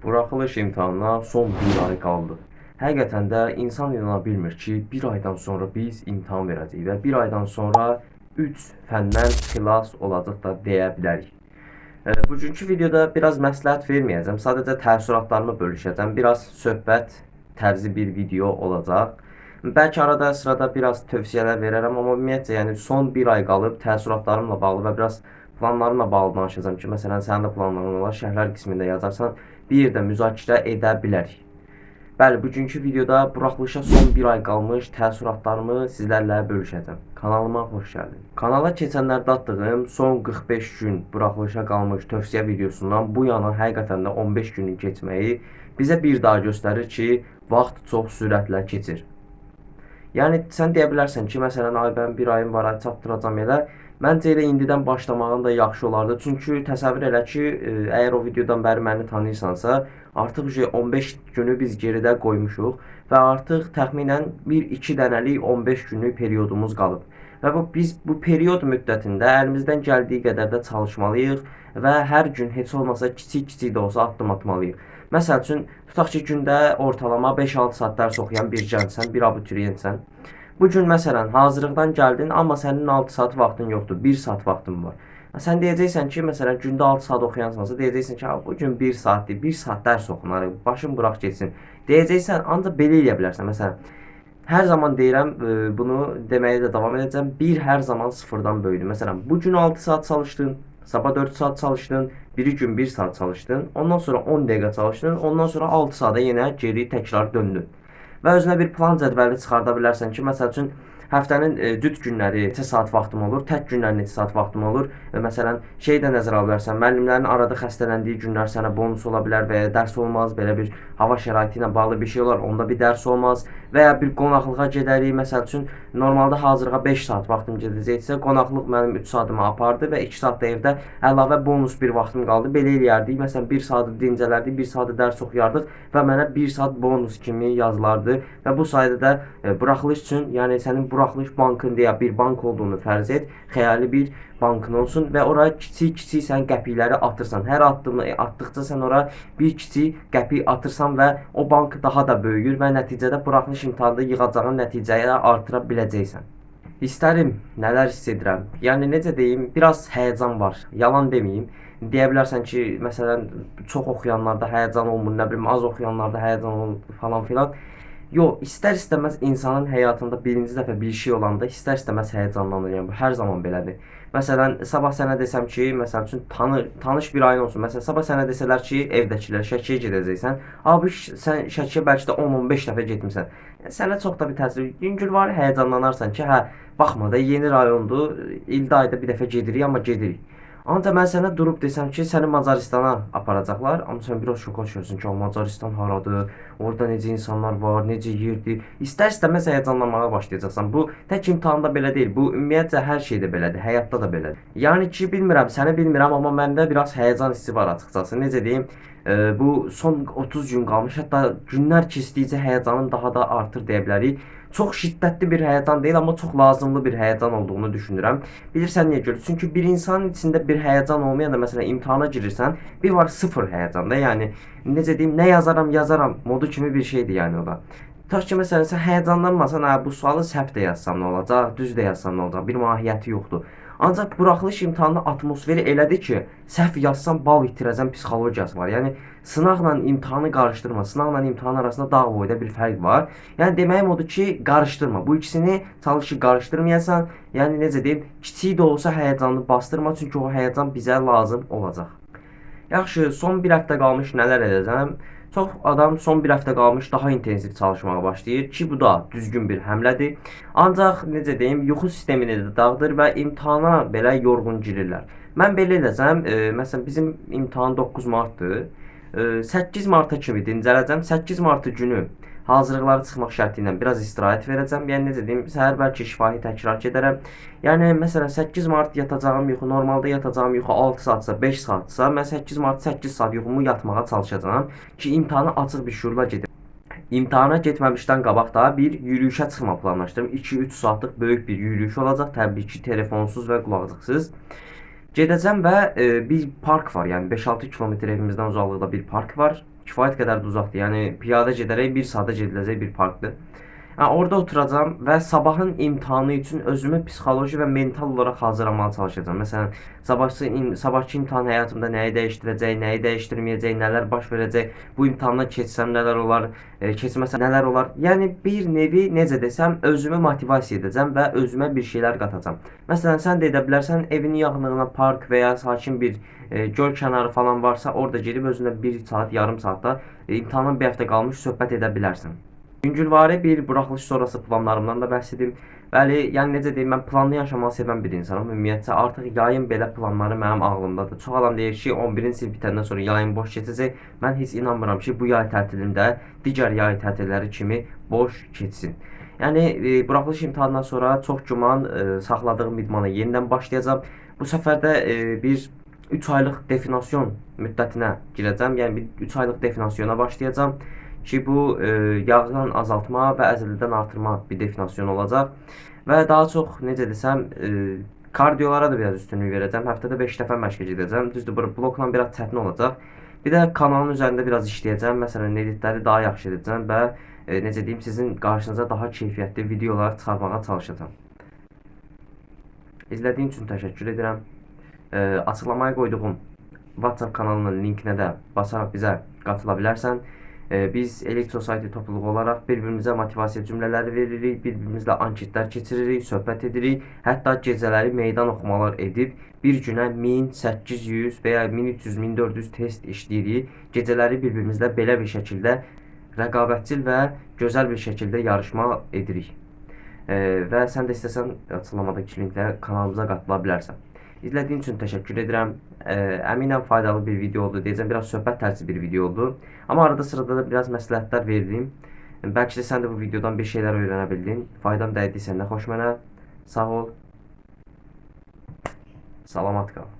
Buraxılış imtahanına son bir ay qaldı. Həqiqətən də insan inana bilmir ki, bir aydan sonra biz imtahan verəcəyik və bir aydan sonra 3 fəndən xilas olacaq da deyə bilərik. Bugünkü videoda biraz məsləhət verməyəcəm, sadəcə təəssüratlarımı bölüşəcəm. Biraz söhbət tərzi bir video olacaq. Bəlkə arada sırada biraz tövsiyələr verərəm, amma ümumiyyətcə yəni son bir ay qalıb təəssüratlarımla bağlı və biraz planlarımla bağlı danışacağam ki, məsələn sənin də planların olar, şərhlər qismində yazarsan, bir yerdə müzakirə edə bilərik. Bəli, bugünkü videoda buraxılışa son bir ay qalmış təəssüratlarımı sizlərlə bölüşəcəm. Kanalıma xoş gəldin. Kanala keçənlərdə atdığım son 45 gün buraxılışa qalmış tövsiyə videosundan bu yana həqiqətən də 15 günün keçməyi bizə bir daha göstərir ki, vaxt çox sürətlə keçir. Yəni sən deyə bilərsən ki, məsələn, ay mən bir ayım var, ay çatdıracam elə. Məncə elə indidən başlamağın da yaxşı olardı. Çünki təsəvvür elə ki, əgər o videodan bəri məni tanıyırsansa, artıq 15 günü biz geridə qoymuşuq və artıq təxminən 1-2 dənəlik 15 günlük periodumuz qalıb. Və biz bu period müddətində əlimizdən gəldiyi qədər də çalışmalıyıq və hər gün heç olmasa kiçik-kiçik də olsa addım atmalıyıq. Məsəl üçün, tutaq ki, gündə ortalama 5-6 saat dərs oxuyan bir gəncsən, bir abituriyentsən. Bu gün məsələn hazırlıqdan gəldin, amma sənin 6 saat vaxtın yoxdur, 1 saat vaxtın var. Sən deyəcəksən ki, məsələn gündə 6 saat oxuyansansa, deyəcəksən ki, bu gün 1 saatdır, 1 saat dərs oxunar, başım quraq getsin. Deyəcəksən, ancaq belə eləyə bilərsən. Məsələn, hər zaman deyirəm, bunu deməyə də davam edəcəm. Bir hər zaman sıfırdan böyüdür. Məsələn, bu gün 6 saat çalışdın, sabah 4 saat çalışdın, biri gün 1 saat çalışdın, ondan sonra 10 dəqiqə çalışdın, ondan sonra 6 saata yenə geri təkrar döndün. Və özünə bir plan cədvəli çıxarda bilərsən ki, məsəl üçün həftənin cüt günləri neçə saat vaxtım olur, tək günlər neçə saat vaxtım olur. Məsələn, şey də nəzərə ala bilərsən. Müəllimlərin arada xəstələndiyi günlər sənə bonus ola bilər və ya dərs olmaz, belə bir hava şəraiti ilə bağlı bir şey olar, onda bir dərs olmaz və ya bir qonaqlığa gedərik. Məsəl üçün normalda hazırlığa 5 saat vaxtım gedəcəksə, qonaqlıq mənim 3 saatımı apardı və 2 saat da evdə əlavə bonus bir vaxtım qaldı. Belə eləyərdik. Məsələn, 1 saatı dincələrdik, 1 saatı dərs oxuyardıq və mənə 1 saat bonus kimi yazılardı və bu sayədə də buraxılış üçün, yəni sənin buraxılış bankın deyə bir bank olduğunu fərz et, xəyali bir bankın olsun və oraya kiçik-kiçik sən qəpikləri atırsan. Hər addımı atdıqca sən ora bir kiçik qəpik atırsan və o bank daha da böyüyür və nəticədə buraxılış imtahanında yığacağın nəticəyə artıra biləcəksən. Hisslərim, nələr hiss edirəm? Yəni necə deyim, biraz həyəcan var. Yalan deməyim. Deyə bilərsən ki, məsələn, çox oxuyanlarda həyəcan olmur, nə bilim, az oxuyanlarda həyəcan olmur falan filan. Yox, istər-istəməz insanın həyatında birinci dəfə bir şey olanda istər-istəməz həyəcanlanır. Yəni bu hər zaman belədir. Məsələn, sabah sənə desəm ki, məsəl üçün tanış bir ailə olsun. Məsələn, sabah sənə desələr ki, evdəkilər Şəkiyə gedəcəksən. Abi sən Şəkiyə bəlkə də 10-15 dəfə getmisən. Sənə çox da bir təsir. Yüngül var, həyəcanlanarsan ki, hə, baxma da yeni rayondur, ildə ayda bir dəfə gedirik, amma gedirik. Ancaq mən sənə durub desəm ki, səni Macaristana aparacaqlar, amma sən biraz şoka düşərsən ki, Macaristan haradır, orada necə insanlar var, necə yerdir. İstər-istəməz həyəcanlanmağa başlayacaqsan. Bu tək imtahanda belə deyil, bu ümumiyyətcə hər şeydə belədir, həyatda da belədir. Yəni ki, bilmirəm, səni bilmirəm, amma məndə biraz həyəcan hissi var açıqcası. Necə deyim, bu son 30 gün qalmış, hətta günlər keçdikcə həyəcanım daha da artır deyə bilərik. Çox şiddətli bir həyəcan deyil, amma çox lazımlı bir həyəcan olduğunu düşünürəm. Bilirsən niyə görə? Çünki bir insanın içində bir həyəcan olmayanda, məsələn, imtahana girirsən, bir var sıfır həyəcanda. Yəni necə deyim, nə yazaram modu kimi bir şeydir yəni o da. Tutaq ki, məsələn, sən həyəcanlanmasan, hə, bu sualı səhv də yazsam nə olacaq, düz də yazsam nə olacaq, bir mahiyyəti yoxdur. Ancaq buraxılış imtahanı atmosferi elədir ki, səhv yazsam bal itirəcəm psixologiyası var. Yəni sınaqla imtahanı qarışdırma. Sınaqla imtahan arasında dağ boyda bir fərq var. Yəni deməyim odur ki, qarışdırma. Bu ikisini çalış ki, qarışdırmayasan. Yəni necə deyim, kiçik də olsa həyəcanını bastırma, çünki o həyəcan bizə lazım olacaq. Yaxşı, son bir həftə qalmış nələr edəcəm? Çox adam son bir həftə qalmış daha intensiv çalışmağa başlayır ki, bu da düzgün bir həmlədir. Ancaq necə deyim, yuxu sistemini də dağıdır və imtahana belə yorğun girirlər. Mən belə edəcəm, məsələn bizim imtahan 9 martdır. 8 marta kimi dincələcəm. 8 martı günü hazırlıqları çıxmaq şərti ilə biraz istirahət verəcəm. Yəni necə deyim, səhər bəlkə şifahi təkrar edərəm. Yəni məsələn 8 mart yatacağım yuxu, normalda yatacağım yuxu 6 saatsa, 5 saatsa, mən 8 mart 8 saat yuxumu yatmağa çalışacağam ki, imtahanı açıq bir şuurla gedim. İmtahana getməmişdən qabaq da bir yürüyüşə çıxma planlaşdırdım. 2-3 saatlıq böyük bir yürüyüş olacaq. Təbii ki, telefonsuz və qulaqcıqsız. Gedəcəm və bir park var. Yəni 5-6 kilometr evimizdən uzaqlıqda bir park var. Kifayət qədər də uzaqdır. Yəni piyada gedərək 1 saata gediləcək bir parkdır. Orada oturacam və sabahın imtahanı üçün özümü psixoloji və mental olaraq hazırlamağa çalışacağam. Məsələn, sabahkı imtahan həyatımda nəyi dəyişdirəcək, nəyi dəyişdirməyəcək, nələr baş verəcək, bu imtahandan keçsəm nələr olar, keçməsəm nələr olar. Yəni bir nevi necə desəm, özümü motivasiya edəcəm və özümə bir şeylər qatacam. Məsələn, sən də edə bilərsən, evinin yaxınlığına park və ya sakin bir göl kənarı falan varsa, orada gedib özünlə 1 saat, yarım saatda imtahandan bir həftə qalmış söhbət edə bilərsən. Yüngülvari bir buraxılış sonrası planlarımdan da bəhs edim. Bəli, yəni necə deyim, mən planlı yaşamağı sevən bir insanım. Ümumiyyətcə artıq yayın belə planları mənim ağlımdadır. Çox adam deyir ki, 11-ci sinif bitəndən sonra yayın boş keçəcək. Mən heç inanmıram ki, bu yay tətilində digər yay tətilləri kimi boş keçsin. Yəni buraxılış imtahanından sonra çox güman saxladığım idmana yenidən başlayacağam. Bu səfər də bir 3 aylıq definasyon müddətinə girəcəm. Yəni bir 3 aylıq definasiyona başlayacağam ki, bu yağdan azaltma və əzələdən artırma bir definasyon olacaq. Və daha çox necə desəm, kardiolara da biraz üstünlük verəcəm. Həftədə 5 dəfə məşqə gedəcəm. Düzdür, bu blokla biraz çətin olacaq. Bir də kanalın üzərində biraz işləyəcəm. Məsələn, editləri daha yaxşı edəcəm və necə deyim, sizin qarşınıza daha keyfiyyətli videolar çıxarmağa çalışacağam. İzlədiyiniz üçün təşəkkür edirəm. Açıqlamaya qoyduğum WhatsApp kanalının linkinə də basaraq bizə qatıla bilərsən. Biz Elite Society topluluğu olaraq bir-birimizə motivasiya cümlələri veririk, bir-birimizlə anketlər keçiririk, söhbət edirik. Hətta gecələri meydan oxumalar edib bir günə 1800 və ya 1300, 1400 test işləyirik. Gecələri bir-birimizlə belə bir şəkildə rəqabətçil və gözəl bir şəkildə yarışma edirik. Və sən də istəsən açıqlamadakı linklə kanalımıza qatıla bilərsən. İzlədiyin üçün təşəkkür edirəm. Əminəm faydalı bir video oldu. Deyəcəm, biraz söhbət tərzi bir video oldu. Amma arada sırada da biraz məsləhətlər verdim. Bəlkə də sən də bu videodan bir şeylər öyrənə bildin. Faydam dəydiysə nə xoş mənə. Sağ ol. Salamat qal.